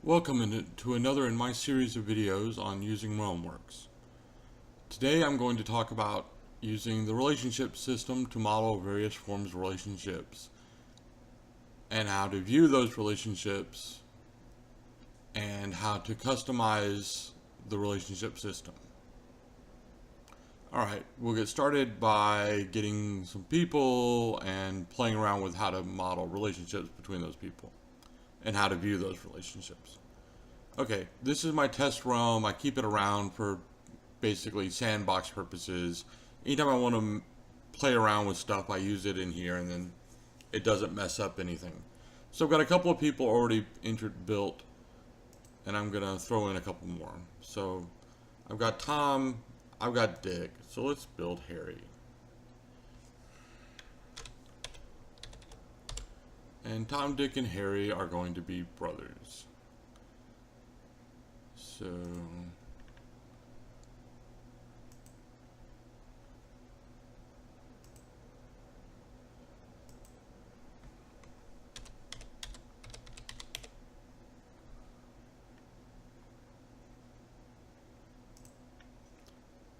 Welcome to another in my series of videos on using Realmworks. Today I'm going to talk about using the relationship system to model various forms of relationships and how to view those relationships and how to customize the relationship system. Alright, we'll get started by getting some people and playing around with how to model relationships between those people and how to view those relationships. Okay, this is my test realm. I keep it around for basically sandbox purposes. Anytime I want to play around with stuff, I use it in here, and then it doesn't mess up anything. So I've got a couple of people already built, and I'm going to throw in a couple more. So I've got Tom, I've got Dick, so let's build Harry. And Tom, Dick, and Harry are going to be brothers. So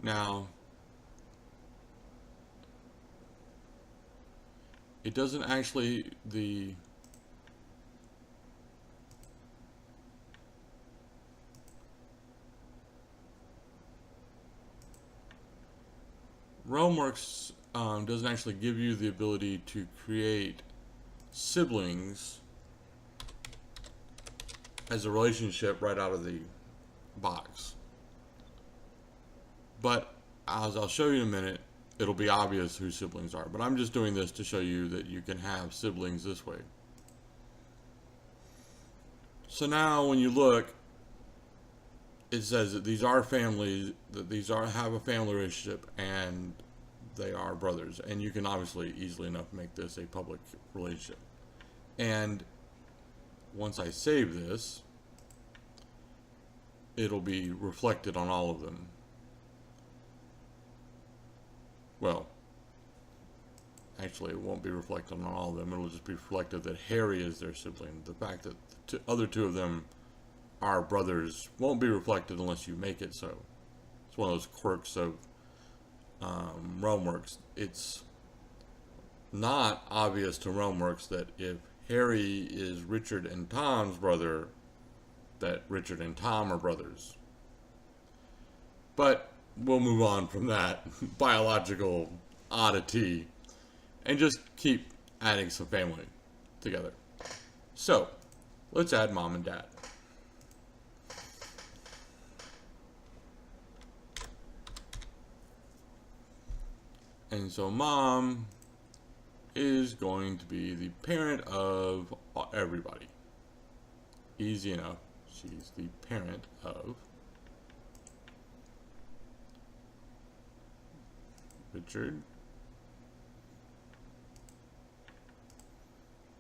now it doesn't actually Realmworks doesn't actually give you the ability to create siblings as a relationship right out of the box. But as I'll show you in a minute, it'll be obvious who siblings are. But I'm just doing this to show you that you can have siblings this way. So now when you look, it says that these are families, that these have a family relationship, and they are brothers. And you can obviously easily enough make this a public relationship. And once I save this, it'll be reflected on all of them. Well, actually it won't be reflected on all of them. It'll just be reflected that Harry is their sibling. The fact that the other two of them are brothers won't be reflected unless you make it so. It's one of those quirks of Realmworks. It's not obvious to Realmworks that if Harry is Richard and Tom's brother, that Richard and Tom are brothers. But we'll move on from that biological oddity and just keep adding some family together. So let's add mom and dad. And so mom is going to be the parent of everybody. Easy enough. She's the parent of Richard.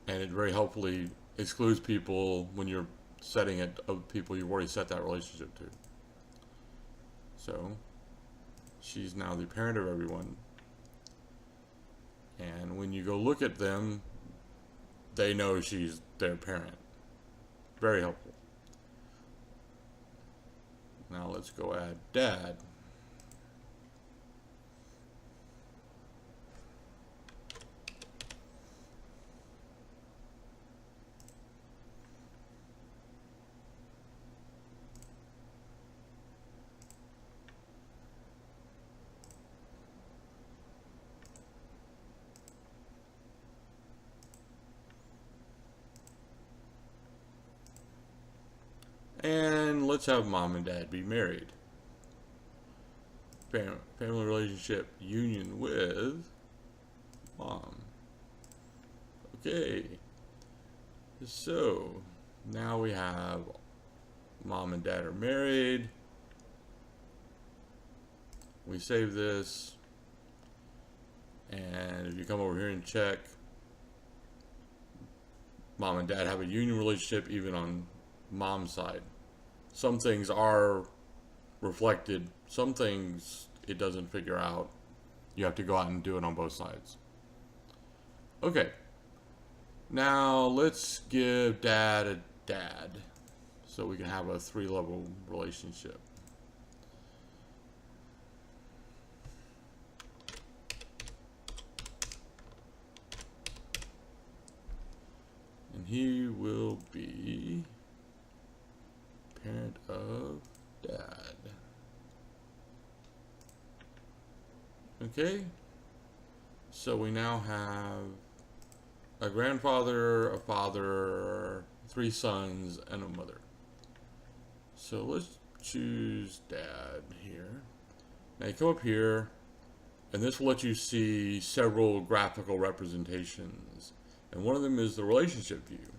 And it very helpfully excludes people when you're setting it of people you've already set that relationship to. So she's now the parent of everyone. And when you go look at them, they know she's their parent. Very helpful. Now let's go add dad. And let's have mom and dad be married. Family relationship union with mom. Okay. So now we have mom and dad are married. We save this. And if you come over here and check, mom and dad have a union relationship even on mom's side. Some things are reflected, some things it doesn't figure out. You have to go out and do it on both sides. Okay, Now let's give dad a dad. so we can have a 3-level relationship. And he will be parent of dad. Okay, so we now have a grandfather, a father, 3 sons, and a mother. So let's choose dad here. Now you come up here, and this will let you see several graphical representations. And one of them is the relationship view.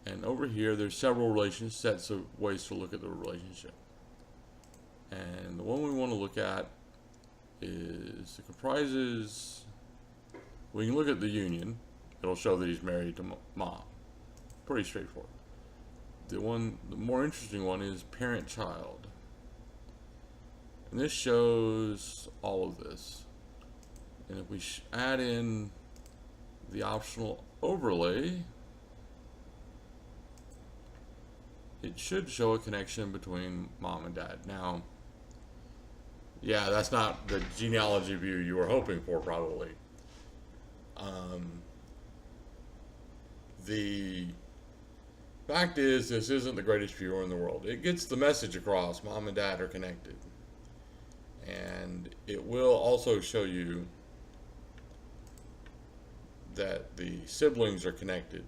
And over here, there's several sets of ways to look at the relationship. And the one we want to look at is, it comprises, we can look at the union. It'll show that he's married to mom. Pretty straightforward. The more interesting one is parent-child. And this shows all of this. And if we add in the optional overlay, it should show a connection between mom and dad. Now, yeah, that's not the genealogy view you were hoping for, probably. The fact is, this isn't the greatest viewer in the world. It gets the message across, mom and dad are connected. And it will also show you that the siblings are connected.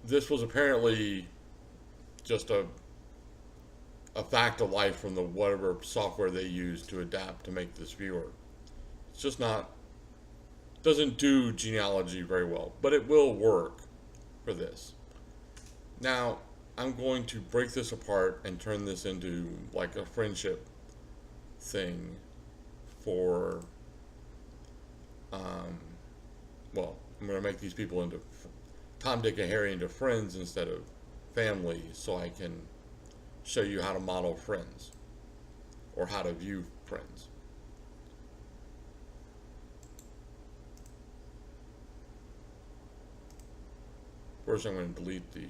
This was apparently just a fact of life from the whatever software they used to adapt to make this viewer. It's just not, doesn't do genealogy very well, but it will work for this. Now, I'm going to break this apart and turn this into like a friendship thing for, well, I'm going to make these people into Tom, Dick, and Harry into friends instead of family, so I can show you how to model friends or how to view friends. First, I'm going to delete the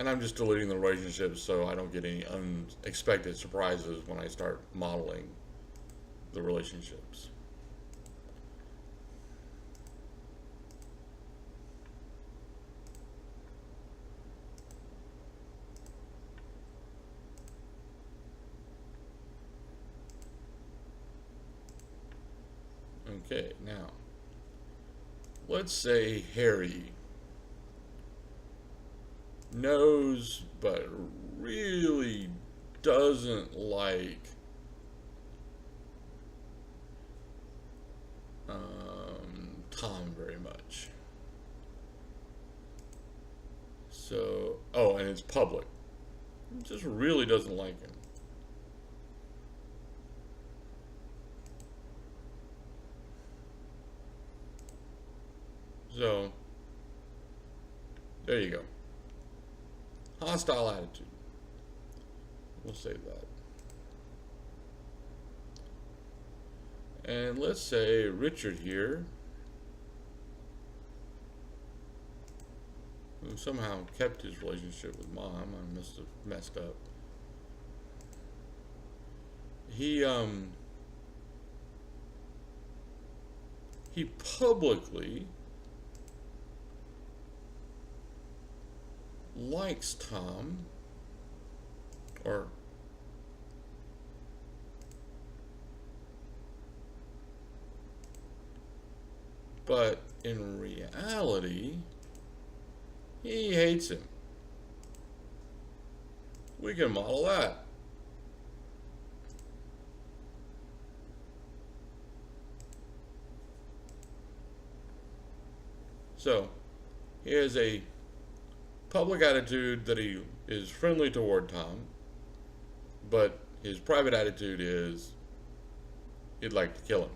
and I'm just deleting the relationships so I don't get any unexpected surprises when I start modeling the relationships. Okay, now, let's say Harry knows but really doesn't like Tom very much. So, oh, and it's public. He just really doesn't like him. So, there you go. Hostile attitude. We'll save that. And let's say Richard here, who somehow kept his relationship with mom. I must have messed up. He publicly likes Tom, or but in reality he hates him. We can model that. So he has a public attitude that he is friendly toward Tom, but his private attitude is he'd like to kill him.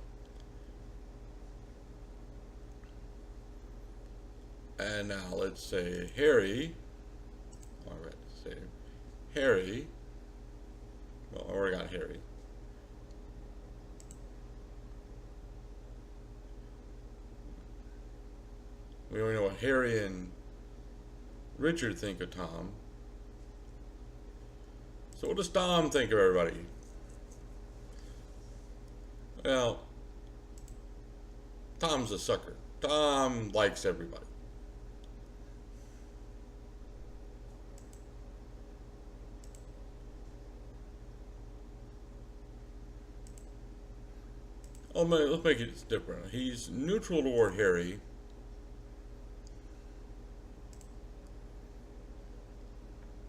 And now let's say Harry. All right, say Harry. Well, I already got Harry. We already know what Harry and Richard think of Tom. So what does Tom think of everybody? Well, Tom's a sucker. Tom likes everybody. Oh, let's make it different. He's neutral toward Harry.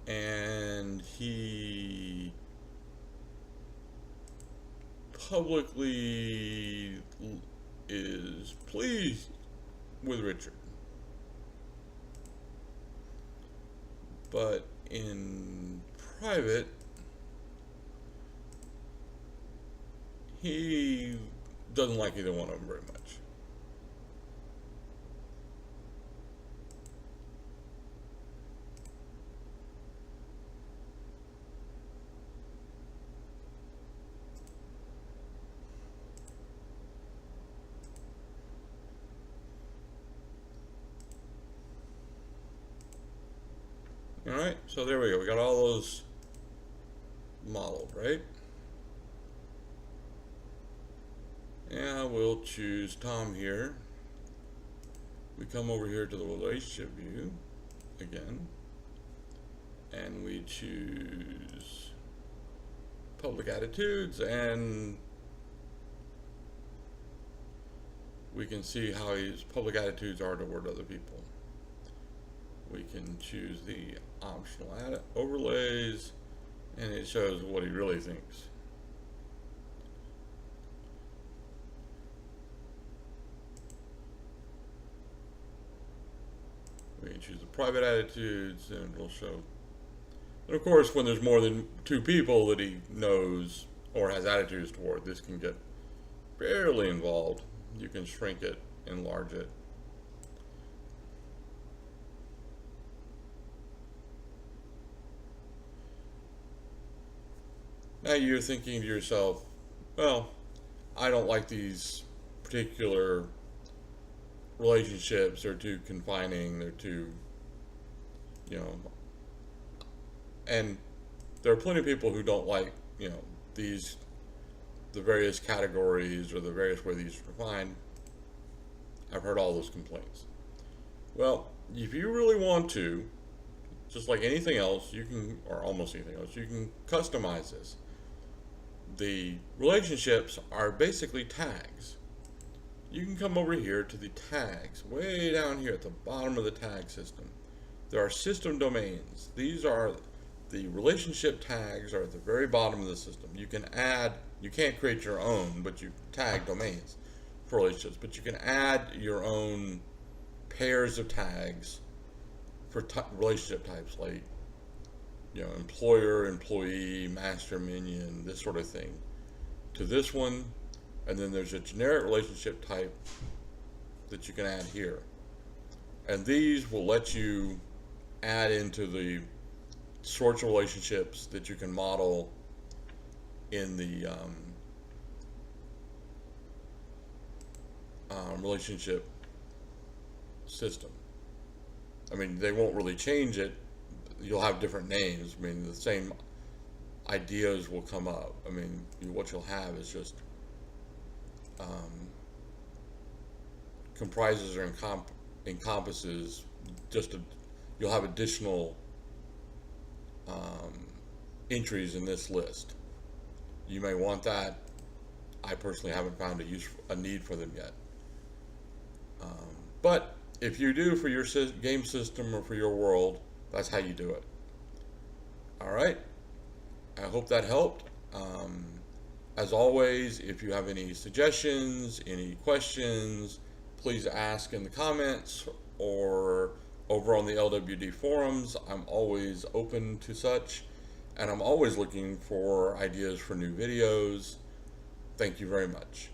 And he publicly is pleased with Richard. But in private, he doesn't like either one of them very much. Alright, so there we go. We got all those modeled, right? And we'll choose Tom here. We come over here to the relationship view again, and we choose public attitudes, and we can see how his public attitudes are toward other people. We can choose the optional overlays, and it shows what he really thinks. We can choose the private attitudes, and it'll show. And of course, when there's more than 2 people that he knows or has attitudes toward, this can get fairly involved. You can shrink it, enlarge it. Now you're thinking to yourself, well, I don't like these particular relationships. They're too confining. They're too, and there are plenty of people who don't like, the various categories or the various ways these are defined. I've heard all those complaints. Well, if you really want to, just like anything else, you can, or almost anything else, you can customize this. The relationships are basically tags. You can come over here to the tags, way down here at the bottom of the tag system. There are system domains. These are the relationship tags are at the very bottom of the system. You can add, you can't create your own, but you tag domains for relationships, but you can add your own pairs of tags for relationship types, like employer, employee, master, minion, this sort of thing, to this one. And then there's a generic relationship type that you can add here, and these will let you add into the sorts of relationships that you can model in the relationship system. I mean, they won't really change it. You'll have different names. I mean, the same ideas will come up. I mean, what you'll have is just comprises or encompasses you'll have additional entries in this list. You may want that. I personally haven't found a need for them yet. But if you do for your game system or for your world, that's how you do it. All right. I hope that helped. As always, if you have any suggestions, any questions, please ask in the comments or over on the LWD forums. I'm always open to such, and I'm always looking for ideas for new videos. Thank you very much.